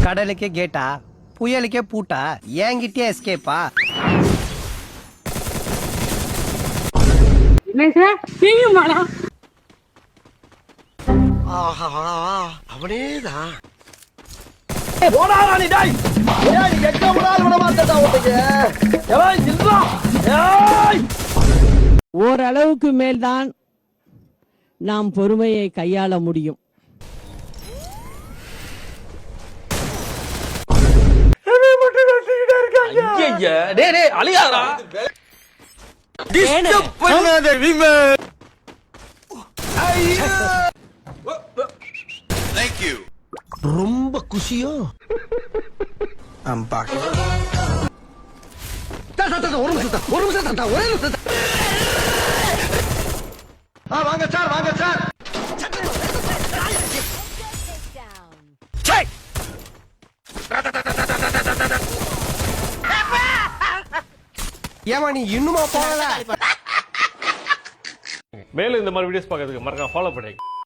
கடலுக்கே கேட்டா புயலுக்கே பூட்டா என்கிட்டயே எஸ்கேப்பா? அவனேதான் ஓரளவுக்கு மேல்தான் நாம் பொறுமையை கையாள முடியும். ரொம்ப குஷியோ? வாங்க சார், வாங்க சார். ஏமா நீ இன்னுமா போகல? மேலும் இந்த மாதிரி வீடியோஸ் பார்க்கறதுக்கு மறக்காம ஃபாலோ பண்ணுங்க.